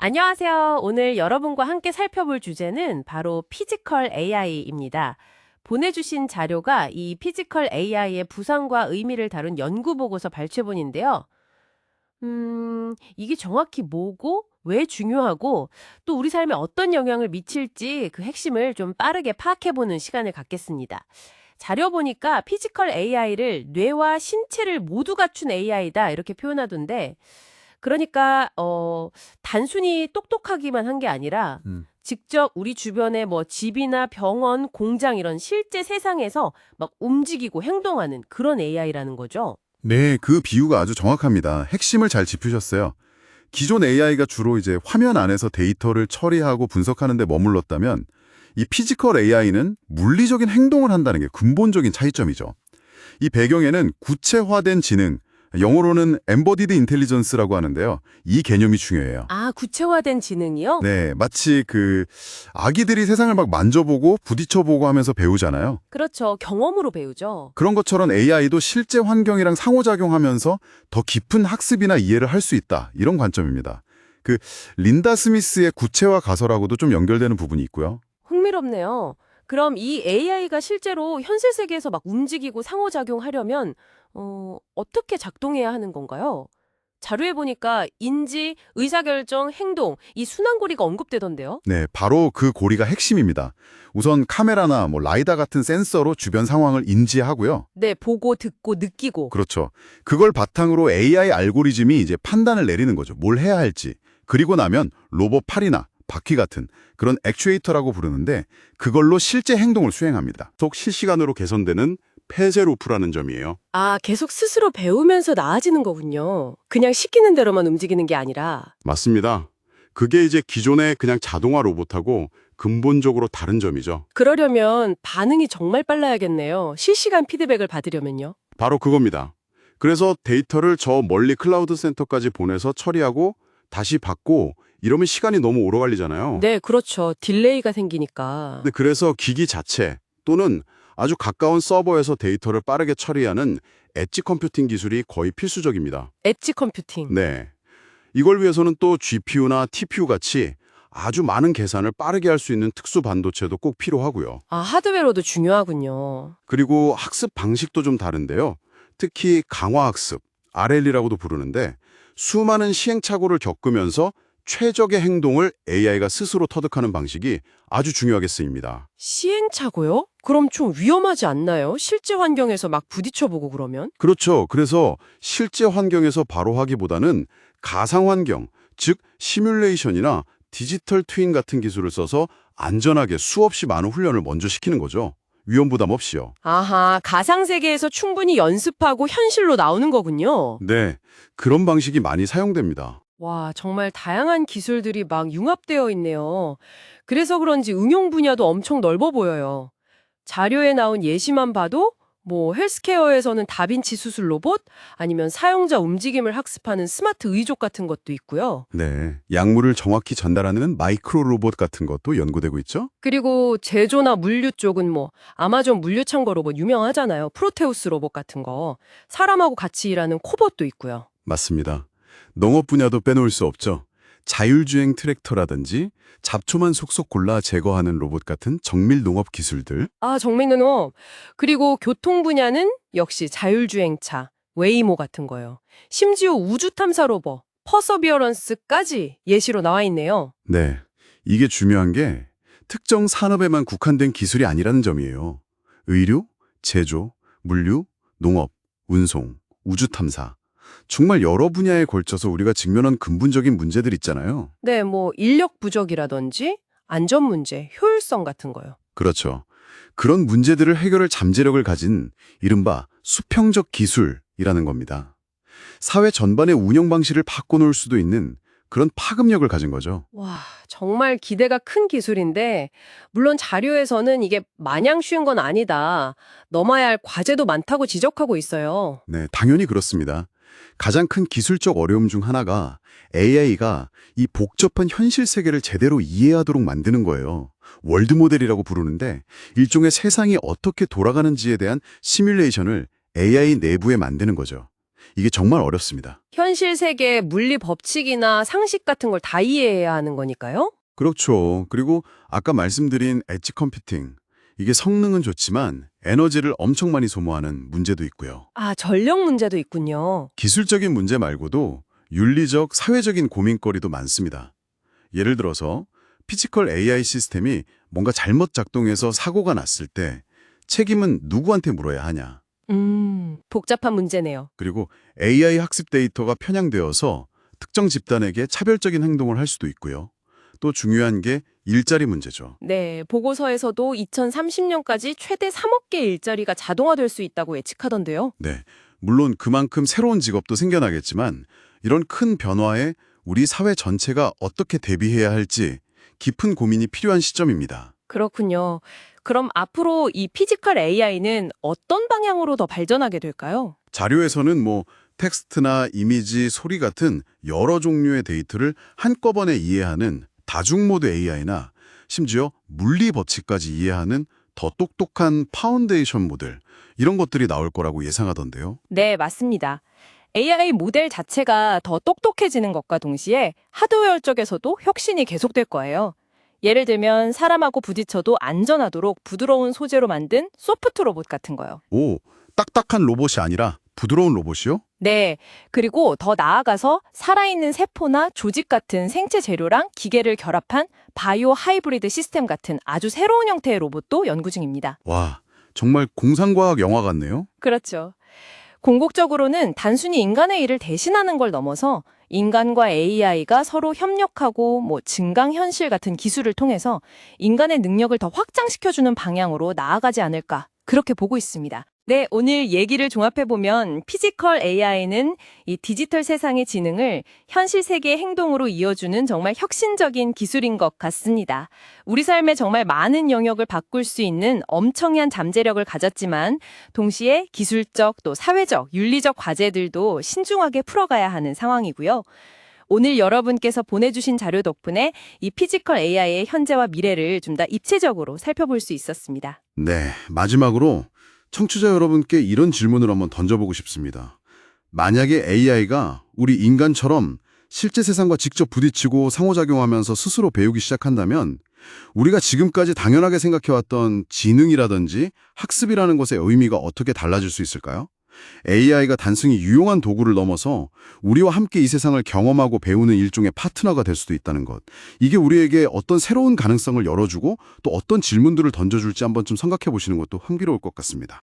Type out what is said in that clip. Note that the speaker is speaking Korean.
안녕하세요. 오늘 여러분과 함께 살펴볼 주제는 바로 피지컬 AI입니다. 보내주신 자료가 이 피지컬 AI의 부상과 의미를 다룬 연구 보고서 발췌본인데요. 이게 정확히 뭐고, 왜 중요하고, 또 우리 삶에 어떤 영향을 미칠지 그 핵심을 좀 빠르게 파악해보는 시간을 갖겠습니다. 자료 보니까 피지컬 AI를 뇌와 신체를 모두 갖춘 AI다 이렇게 표현하던데 그러니까 단순히 똑똑하기만 한 게 아니라 음. 직접 우리 주변의 뭐 집이나 병원, 공장 이런 실제 세상에서 막 움직이고 행동하는 그런 AI라는 거죠. 네, 그 비유가 아주 정확합니다. 핵심을 잘 짚으셨어요. 기존 AI가 주로 이제 화면 안에서 데이터를 처리하고 분석하는 데 머물렀다면 이 피지컬 AI는 물리적인 행동을 한다는 게 근본적인 차이점이죠. 이 배경에는 구체화된 지능, 영어로는 embodied intelligence라고 하는데요. 이 개념이 중요해요. 아, 구체화된 지능이요? 네, 마치 아기들이 세상을 막 만져보고 부딪혀보고 하면서 배우잖아요. 그렇죠. 경험으로 배우죠. 그런 것처럼 AI도 실제 환경이랑 상호작용하면서 더 깊은 학습이나 이해를 할 수 있다. 이런 관점입니다. 린다 스미스의 구체화 가설하고도 좀 연결되는 부분이 있고요. 흥미롭네요. 그럼 이 AI가 실제로 현실 세계에서 막 움직이고 상호작용하려면 어떻게 작동해야 하는 건가요? 자료에 보니까 인지, 의사결정, 행동, 이 순환고리가 언급되던데요. 네, 바로 그 고리가 핵심입니다. 우선 카메라나 라이다 같은 센서로 주변 상황을 인지하고요. 네, 보고, 듣고, 느끼고. 그렇죠. 그걸 바탕으로 AI 알고리즘이 이제 판단을 내리는 거죠. 뭘 해야 할지. 그리고 나면 로봇 팔이나 바퀴 같은 그런 액추에이터라고 부르는데 그걸로 실제 행동을 수행합니다. 계속 실시간으로 개선되는 폐쇄 루프라는 점이에요. 아, 계속 스스로 배우면서 나아지는 거군요. 그냥 시키는 대로만 움직이는 게 아니라. 맞습니다. 그게 이제 기존의 그냥 자동화 로봇하고 근본적으로 다른 점이죠. 그러려면 반응이 정말 빨라야겠네요. 실시간 피드백을 받으려면요. 바로 그겁니다. 그래서 데이터를 저 멀리 클라우드 센터까지 보내서 처리하고 다시 받고 이러면 시간이 너무 오래 걸리잖아요. 네, 그렇죠. 딜레이가 생기니까. 근데 그래서 기기 자체 또는 아주 가까운 서버에서 데이터를 빠르게 처리하는 엣지 컴퓨팅 기술이 거의 필수적입니다. 엣지 컴퓨팅. 네. 이걸 위해서는 또 GPU나 TPU 같이 아주 많은 계산을 빠르게 할 수 있는 특수 반도체도 꼭 필요하고요. 아, 하드웨어도 중요하군요. 그리고 학습 방식도 좀 다른데요. 특히 강화학습, RL이라고도 부르는데 수많은 시행착오를 겪으면서 최적의 행동을 AI가 스스로 터득하는 방식이 아주 중요하게 쓰입니다. 시행착오요? 그럼 좀 위험하지 않나요? 실제 환경에서 막 부딪혀보고 그러면? 그렇죠. 그래서 실제 환경에서 바로 하기보다는 가상 환경, 즉 시뮬레이션이나 디지털 트윈 같은 기술을 써서 안전하게 수없이 많은 훈련을 먼저 시키는 거죠. 위험 부담 없이요. 아하, 가상세계에서 충분히 연습하고 현실로 나오는 거군요. 네, 그런 방식이 많이 사용됩니다. 와, 정말 다양한 기술들이 막 융합되어 있네요. 그래서 그런지 응용 분야도 엄청 넓어 보여요. 자료에 나온 예시만 봐도 뭐 헬스케어에서는 다빈치 수술 로봇 아니면 사용자 움직임을 학습하는 스마트 의족 같은 것도 있고요. 네, 약물을 정확히 전달하는 마이크로 로봇 같은 것도 연구되고 있죠? 그리고 제조나 물류 쪽은 뭐 아마존 물류창고 로봇 유명하잖아요. 프로테우스 로봇 같은 거. 사람하고 같이 일하는 코봇도 있고요. 맞습니다. 농업 분야도 빼놓을 수 없죠. 자율주행 트랙터라든지 잡초만 속속 골라 제거하는 로봇 같은 정밀 농업 기술들. 아, 정밀농업. 그리고 교통 분야는 역시 자율주행차, 웨이모 같은 거요. 심지어 우주 탐사 로봇, 퍼서비어런스까지 예시로 나와 있네요. 네, 이게 중요한 게 특정 산업에만 국한된 기술이 아니라는 점이에요. 의료, 제조, 물류, 농업, 운송, 우주 탐사. 정말 여러 분야에 걸쳐서 우리가 직면한 근본적인 문제들 있잖아요. 네, 뭐 인력 부족이라든지 안전 문제, 효율성 같은 거요. 그렇죠. 그런 문제들을 해결할 잠재력을 가진 이른바 수평적 기술이라는 겁니다. 사회 전반의 운영 방식을 바꿔놓을 수도 있는 그런 파급력을 가진 거죠. 와, 정말 기대가 큰 기술인데, 물론 자료에서는 이게 마냥 쉬운 건 아니다. 넘어야 할 과제도 많다고 지적하고 있어요. 네, 당연히 그렇습니다. 가장 큰 기술적 어려움 중 하나가 AI가 이 복잡한 현실 세계를 제대로 이해하도록 만드는 거예요. 월드 모델이라고 부르는데 일종의 세상이 어떻게 돌아가는지에 대한 시뮬레이션을 AI 내부에 만드는 거죠. 이게 정말 어렵습니다. 현실 세계의 물리 법칙이나 상식 같은 걸 다 이해해야 하는 거니까요? 그렇죠. 그리고 아까 말씀드린 엣지 컴퓨팅. 이게 성능은 좋지만 에너지를 엄청 많이 소모하는 문제도 있고요. 아, 전력 문제도 있군요. 기술적인 문제 말고도 윤리적, 사회적인 고민거리도 많습니다. 예를 들어서 피지컬 AI 시스템이 뭔가 잘못 작동해서 사고가 났을 때 책임은 누구한테 물어야 하냐. 복잡한 문제네요. 그리고 AI 학습 데이터가 편향되어서 특정 집단에게 차별적인 행동을 할 수도 있고요. 또 중요한 게 일자리 문제죠. 네, 보고서에서도 2030년까지 최대 3억 개 일자리가 자동화될 수 있다고 예측하던데요. 네, 물론 그만큼 새로운 직업도 생겨나겠지만 이런 큰 변화에 우리 사회 전체가 어떻게 대비해야 할지 깊은 고민이 필요한 시점입니다. 그렇군요. 그럼 앞으로 이 피지컬 AI는 어떤 방향으로 더 발전하게 될까요? 자료에서는 텍스트나 이미지, 소리 같은 여러 종류의 데이터를 한꺼번에 이해하는 다중모드 AI나 심지어 물리 법칙까지 이해하는 더 똑똑한 파운데이션 모델, 이런 것들이 나올 거라고 예상하던데요. 네, 맞습니다. AI 모델 자체가 더 똑똑해지는 것과 동시에 하드웨어 쪽에서도 혁신이 계속될 거예요. 예를 들면 사람하고 부딪혀도 안전하도록 부드러운 소재로 만든 소프트 로봇 같은 거요. 오, 딱딱한 로봇이 아니라 부드러운 로봇이요? 네, 그리고 더 나아가서 살아있는 세포나 조직 같은 생체 재료랑 기계를 결합한 바이오 하이브리드 시스템 같은 아주 새로운 형태의 로봇도 연구 중입니다. 와, 정말 공상과학 영화 같네요. 그렇죠. 궁극적으로는 단순히 인간의 일을 대신하는 걸 넘어서 인간과 AI가 서로 협력하고 증강현실 같은 기술을 통해서 인간의 능력을 더 확장시켜주는 방향으로 나아가지 않을까 그렇게 보고 있습니다. 네, 오늘 얘기를 종합해보면 피지컬 AI는 이 디지털 세상의 지능을 현실 세계의 행동으로 이어주는 정말 혁신적인 기술인 것 같습니다. 우리 삶에 정말 많은 영역을 바꿀 수 있는 엄청난 잠재력을 가졌지만 동시에 기술적 또 사회적, 윤리적 과제들도 신중하게 풀어가야 하는 상황이고요. 오늘 여러분께서 보내주신 자료 덕분에 이 피지컬 AI의 현재와 미래를 좀 더 입체적으로 살펴볼 수 있었습니다. 네, 마지막으로 청취자 여러분께 이런 질문을 한번 던져보고 싶습니다. 만약에 AI가 우리 인간처럼 실제 세상과 직접 부딪히고 상호작용하면서 스스로 배우기 시작한다면 우리가 지금까지 당연하게 생각해왔던 지능이라든지 학습이라는 것의 의미가 어떻게 달라질 수 있을까요? AI가 단순히 유용한 도구를 넘어서 우리와 함께 이 세상을 경험하고 배우는 일종의 파트너가 될 수도 있다는 것. 이게 우리에게 어떤 새로운 가능성을 열어주고 또 어떤 질문들을 던져줄지 한번 좀 생각해 보시는 것도 흥미로울 것 같습니다.